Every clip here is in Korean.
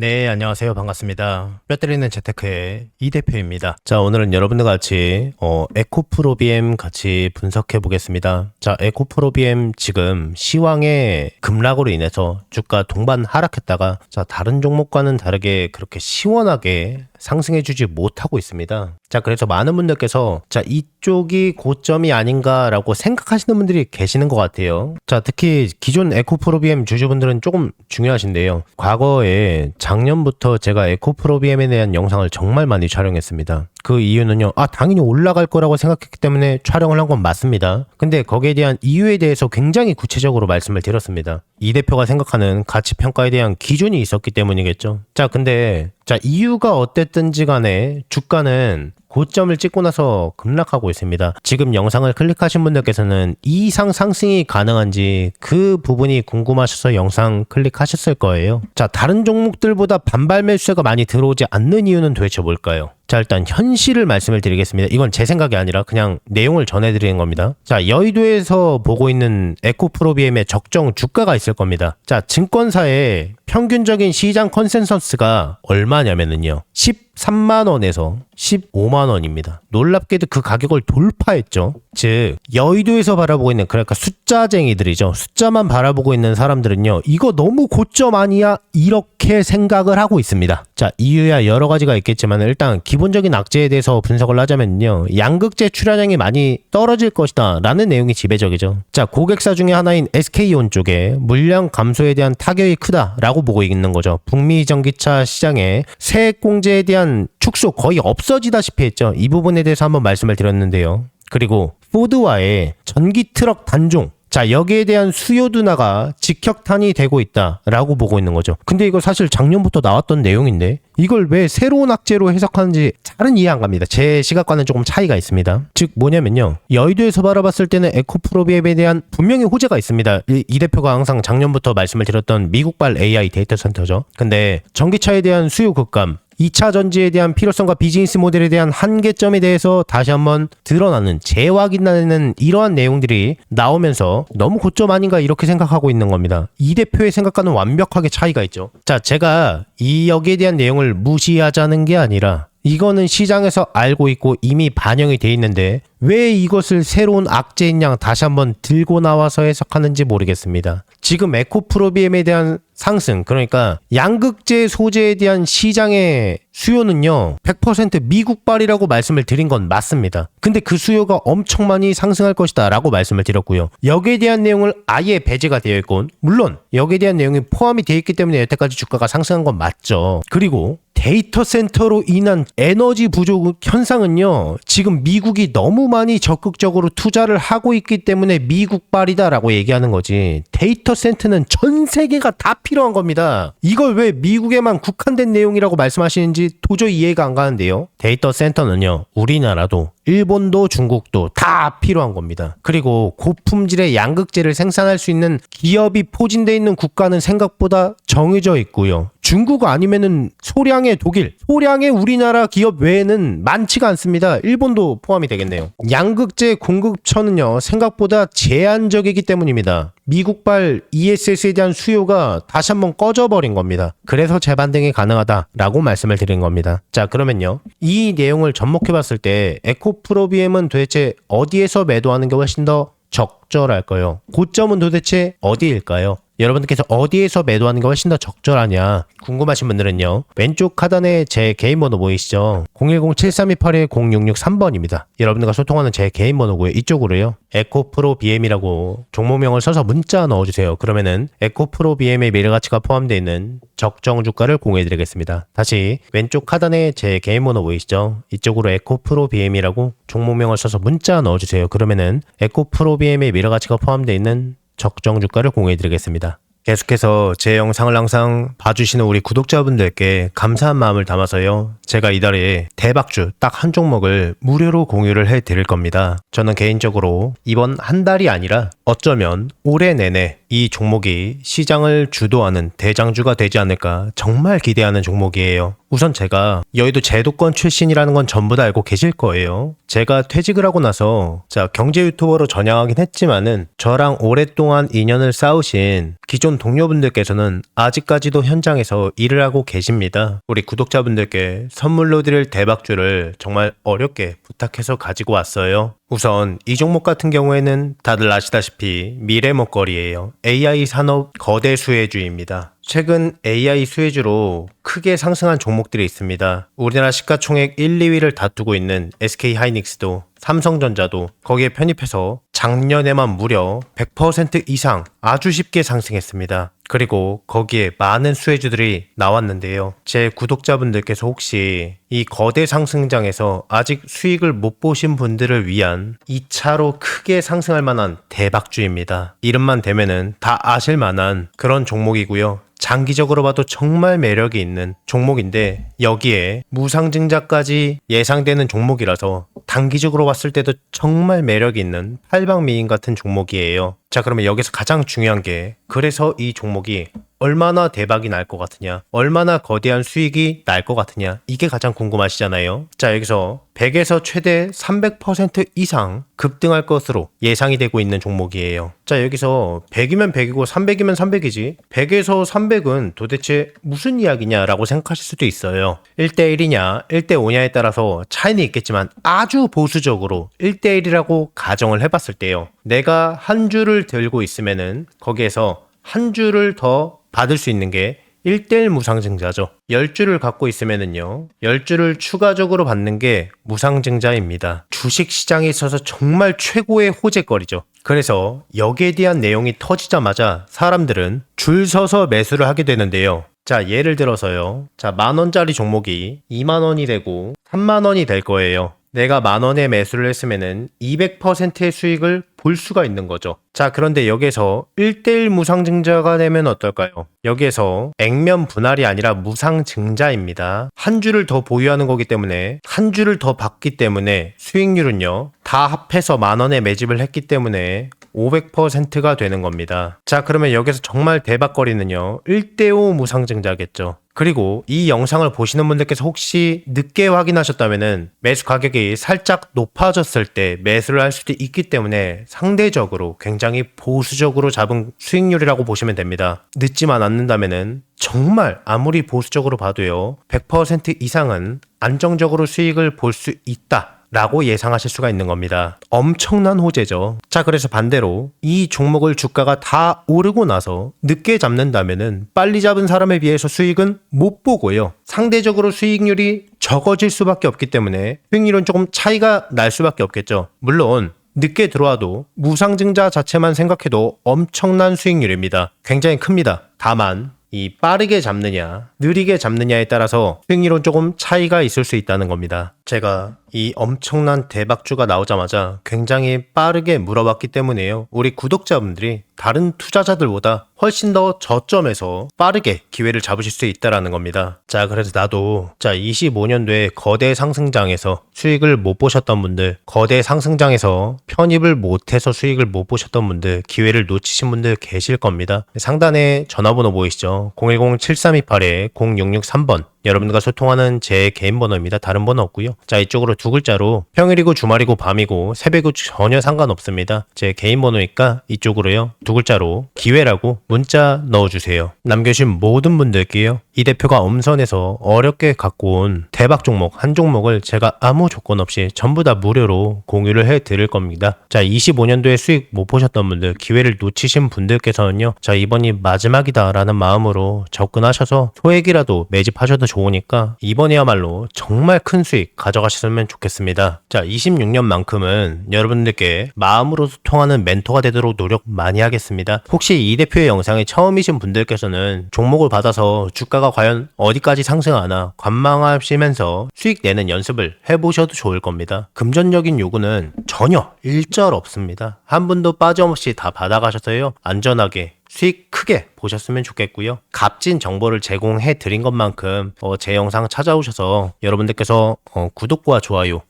네, 안녕하세요. 반갑습니다. 뼈 때리는 재테크의 이 대표입니다. 자, 오늘은 여러분들과 같이 에코프로비엠 같이 분석해 보겠습니다. 자, 에코프로비엠 지금 시황의 급락으로 인해서 주가 동반 하락했다가 자, 다른 종목과는 다르게 그렇게 시원하게 상승해주지 못하고 있습니다. 자, 그래서 많은 분들께서 자, 이쪽이 고점이 아닌가라고 생각하시는 분들이 계시는 것 같아요. 자, 특히 기존 에코프로비엠 주주분들은 조금 중요하신데요. 과거에 작년부터 제가 에코프로비엠에 대한 영상을 정말 많이 촬영했습니다. 그 이유는요, 당연히 올라갈 거라고 생각했기 때문에 촬영을 한 건 맞습니다. 근데 거기에 대한 이유에 대해서 굉장히 구체적으로 말씀을 드렸습니다. 이 대표가 생각하는 가치평가에 대한 기준이 있었기 때문이겠죠. 자, 근데 이유가 어땠든지 간에 주가는 고점을 찍고 나서 급락하고 있습니다. 지금 영상을 클릭하신 분들께서는 이 이상 상승이 가능한지 그 부분이 궁금하셔서 영상 클릭하셨을 거예요. 자, 다른 종목들보다 반발 매수세가 많이 들어오지 않는 이유는 도대체 뭘까요? 자, 일단 현실을 말씀을 드리겠습니다. 이건 제 생각이 아니라 그냥 내용을 전해드리는 겁니다. 자, 여의도에서 보고 있는 에코프로비엠의 적정 주가가 있을 겁니다. 자, 증권사의 평균적인 시장 컨센서스가 얼마냐면요. 13만원에서 15만원입니다. 놀랍게도 그 가격을 돌파했죠. 즉, 여의도에서 바라보고 있는, 그러니까 숫자쟁이들이죠. 숫자만 바라보고 있는 사람들은요, 이거 너무 고점 아니야? 이렇게 생각을 하고 있습니다. 자, 이유야 여러 가지가 있겠지만 일단 기본적인 악재에 대해서 분석을 하자면요, 양극재 출하량이 많이 떨어질 것이다 라는 내용이 지배적이죠. 자, 고객사 중에 하나인 SK온 쪽에 물량 감소에 대한 타격이 크다라고 보고 있는 거죠. 북미 전기차 시장에 세액 공제에 대한 축소 거의 없어지다시피 했죠. 이 부분에 대해서 한번 말씀을 드렸는데요. 그리고 포드와의 전기 트럭 단종, 자, 여기에 대한 수요 둔화가 직격탄이 되고 있다라고 보고 있는 거죠. 근데 이거 사실 작년부터 나왔던 내용인데 이걸 왜 새로운 악재로 해석하는지 잘은 이해 안 갑니다. 제 시각과는 조금 차이가 있습니다. 즉 뭐냐면요, 여의도에서 바라봤을 때는 에코프로비엠에 대한 분명히 호재가 있습니다. 이 대표가 항상 작년부터 말씀을 드렸던 미국발 AI 데이터 센터죠. 근데 전기차에 대한 수요 급감, 2차 전지에 대한 필요성과 비즈니스 모델에 대한 한계점에 대해서 다시 한번 드러나는, 재확인하는 이러한 내용들이 나오면서 너무 고점 아닌가 이렇게 생각하고 있는 겁니다. 이 대표의 생각과는 완벽하게 차이가 있죠. 자, 제가 여기에 대한 내용을 무시하자는 게 아니라 이거는 시장에서 알고 있고 이미 반영이 돼 있는데 왜 이것을 새로운 악재인 양 다시 한번 들고 나와서 해석하는지 모르겠습니다. 지금 에코프로비엠에 대한 상승, 그러니까 양극재 소재에 대한 시장의 수요는요 100% 미국발이라고 말씀을 드린 건 맞습니다. 근데 그 수요가 엄청 많이 상승할 것이다 라고 말씀을 드렸고요, 여기에 대한 내용을 아예 배제가 되어 있고, 물론 여기에 대한 내용이 포함이 되어 있기 때문에 여태까지 주가가 상승한 건 맞죠. 그리고 데이터 센터로 인한 에너지 부족 현상은요, 지금 미국이 너무 많이 적극적으로 투자를 하고 있기 때문에 미국발이다라고 얘기하는 거지, 데이터 센터는 전 세계가 다 필요한 겁니다. 이걸 왜 미국에만 국한된 내용이라고 말씀하시는지 도저히 이해가 안 가는데요. 데이터 센터는요, 우리나라도 일본도 중국도 다 필요한 겁니다. 그리고 고품질의 양극재를 생산할 수 있는 기업이 포진되어 있는 국가는 생각보다 정해져 있고요. 중국 아니면은 소량의 독일, 소량의 우리나라 기업 외에는 많지가 않습니다. 일본도 포함이 되겠네요. 양극재 공급처는요 생각보다 제한적이기 때문입니다. 미국발 ESS에 대한 수요가 다시 한번 꺼져버린 겁니다. 그래서 재반등이 가능하다라고 말씀을 드린 겁니다. 자, 그러면요, 이 내용을 접목해봤을 때 에코프로비엠은 도대체 어디에서 매도하는 게 훨씬 더 적절할까요? 고점은 도대체 어디일까요? 여러분들께서 어디에서 매도하는 게 훨씬 더 적절하냐 궁금하신 분들은요, 왼쪽 하단에 제 개인 번호 보이시죠? 010-7328-0663번입니다. 여러분들과 소통하는 제 개인 번호고요. 이쪽으로요, 에코프로비엠이라고 종목명을 써서 문자 넣어주세요. 그러면은 에코프로비엠의 미래가치가 포함되어 있는 적정 주가를 공유해드리겠습니다. 다시 왼쪽 하단에 제 개인 번호 보이시죠? 이쪽으로 에코프로비엠이라고 종목명을 써서 문자 넣어주세요. 그러면은 에코프로비엠의 미래가치가 포함되어 있는 적정 주가를 공유해드리겠습니다. 계속해서 제 영상을 항상 봐주시는 우리 구독자분들께 감사한 마음을 담아서요, 제가 이달에 대박주 딱 한 종목을 무료로 공유를 해드릴 겁니다. 저는 개인적으로 이번 한 달이 아니라 어쩌면 올해 내내 이 종목이 시장을 주도하는 대장주가 되지 않을까 정말 기대하는 종목이에요. 우선 제가 여의도 제도권 출신이라는 건 전부 다 알고 계실 거예요. 제가 퇴직을 하고 나서 경제 유튜버로 전향하긴 했지만은 저랑 오랫동안 인연을 쌓으신 기존 동료분들께서는 아직까지도 현장에서 일을 하고 계십니다. 우리 구독자분들께 선물로 드릴 대박주를 정말 어렵게 부탁해서 가지고 왔어요. 우선 이 종목 같은 경우에는 다들 아시다시피 미래 먹거리예요. AI 산업 거대 수혜주입니다. 최근 AI 수혜주로 크게 상승한 종목들이 있습니다. 우리나라 시가총액 1, 2위를 다투고 있는 SK하이닉스도 삼성전자도 거기에 편입해서 작년에만 무려 100% 이상 아주 쉽게 상승했습니다. 그리고 거기에 많은 수혜주들이 나왔는데요. 제 구독자분들께서 혹시 이 거대 상승장에서 아직 수익을 못 보신 분들을 위한 2차로 크게 상승할 만한 대박주입니다. 이름만 대면은 다 아실 만한 그런 종목이고요. 장기적으로 봐도 정말 매력이 있는 종목인데 여기에 무상증자까지 예상되는 종목이라서 단기적으로 봤을 때도 정말 매력이 있는 팔방미인 같은 종목이에요. 자, 그러면 여기서 가장 중요한 게 그래서 이 종목이 얼마나 대박이 날 것 같으냐, 얼마나 거대한 수익이 날 것 같으냐, 이게 가장 궁금하시잖아요. 자, 여기서 100에서 최대 300% 이상 급등할 것으로 예상이 되고 있는 종목이에요. 자, 여기서 100이면 100이고 300이면 300이지 100에서 300은 도대체 무슨 이야기냐라고 생각하실 수도 있어요. 1대1이냐 1대5냐에 따라서 차이는 있겠지만 아주 보수적으로 1대1이라고 가정을 해봤을 때요, 내가 한 주를 들고 있으면은 거기에서 한 주를 더 받을 수 있는 게 1대1 무상증자죠. 10주를 갖고 있으면은요, 10주를 추가적으로 받는 게 무상증자입니다. 주식시장에 있어서 정말 최고의 호재거리죠. 그래서 여기에 대한 내용이 터지자마자 사람들은 줄 서서 매수를 하게 되는데요. 자, 예를 들어서요. 자, 10,000원짜리 종목이 20,000원이 되고 30,000원이 될 거예요. 내가 10,000원에 매수를 했으면은 200%의 수익을 볼 수가 있는 거죠. 자, 그런데 여기에서 1대1 무상증자가 되면 어떨까요? 여기에서 액면 분할이 아니라 무상증자입니다. 한 주를 더 보유하는 거기 때문에 한 주를 더 받기 때문에 수익률은요, 다 합해서 10,000원에 매집을 했기 때문에 500%가 되는 겁니다. 자, 그러면 여기서 정말 대박거리는요, 1대5 무상증자겠죠. 그리고 이 영상을 보시는 분들께서 혹시 늦게 확인하셨다면은 매수 가격이 살짝 높아졌을 때 매수를 할 수도 있기 때문에 상대적으로 굉장히 보수적으로 잡은 수익률이라고 보시면 됩니다. 늦지만 않는다면은 정말 아무리 보수적으로 봐도요, 100% 이상은 안정적으로 수익을 볼 수 있다 라고 예상하실 수가 있는 겁니다. 엄청난 호재죠. 자, 그래서 반대로 이 종목을 주가가 다 오르고 나서 늦게 잡는다면은 빨리 잡은 사람에 비해서 수익은 못 보고요, 상대적으로 수익률이 적어질 수밖에 없기 때문에 수익률은 조금 차이가 날 수밖에 없겠죠. 물론 늦게 들어와도 무상증자 자체만 생각해도 엄청난 수익률입니다. 굉장히 큽니다. 다만 이 빠르게 잡느냐 느리게 잡느냐에 따라서 수익률은 조금 차이가 있을 수 있다는 겁니다. 제가 이 엄청난 대박주가 나오자마자 굉장히 빠르게 물어봤기 때문에요, 우리 구독자분들이 다른 투자자들보다 훨씬 더 저점에서 빠르게 기회를 잡으실 수 있다는 겁니다. 자, 그래서 나도 25년도에 거대 상승장에서 수익을 못 보셨던 분들, 거대 상승장에서 편입을 못해서 수익을 못 보셨던 분들, 기회를 놓치신 분들 계실 겁니다. 상단에 전화번호 보이시죠? 010-7328-0663번 여러분들과 소통하는 제 개인 번호입니다. 다른 번호 없고요. 자, 이쪽으로 두 글자로 평일이고 주말이고 밤이고 새벽이고 전혀 상관없습니다. 제 개인 번호니까 이쪽으로요, 두 글자로 기회라고 문자 넣어주세요. 남겨주신 모든 분들께요, 이 대표가 엄선해서 어렵게 갖고 온 대박 종목 한 종목을 제가 아무 조건 없이 전부 다 무료로 공유를 해드릴 겁니다. 자, 25년도에 수익 못 보셨던 분들, 기회를 놓치신 분들께서는요, 자, 이번이 마지막이다 라는 마음으로 접근하셔서 소액이라도 매집하셔도 좋으니까 이번이야말로 정말 큰 수익 가져가셨으면 좋겠습니다. 자, 26년만큼은 여러분들께 마음으로 소통하는 멘토가 되도록 노력 많이 하겠습니다. 혹시 이 대표의 영상이 처음이신 분들께서는 종목을 받아서 주가가 과연 어디까지 상승하나 관망하시면서 수익 내는 연습을 해보셔도 좋을 겁니다. 금전적인 요구는 전혀 일절 없습니다. 한 분도 빠짐없이 다 받아가셔서요, 안전하게 수익 크게 보셨으면 좋겠고요. 값진 정보를 제공해 드린 것만큼 제 영상 찾아오셔서 여러분들께서 구독과 좋아요,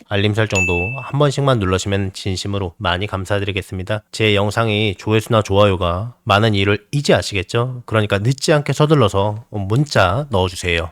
알림 설정도 한 번씩만 눌러주시면 진심으로 많이 감사드리겠습니다. 제 영상이 조회수나 좋아요가 많은 이유를 이제 아시겠죠? 그러니까 늦지 않게 서둘러서 문자 넣어주세요.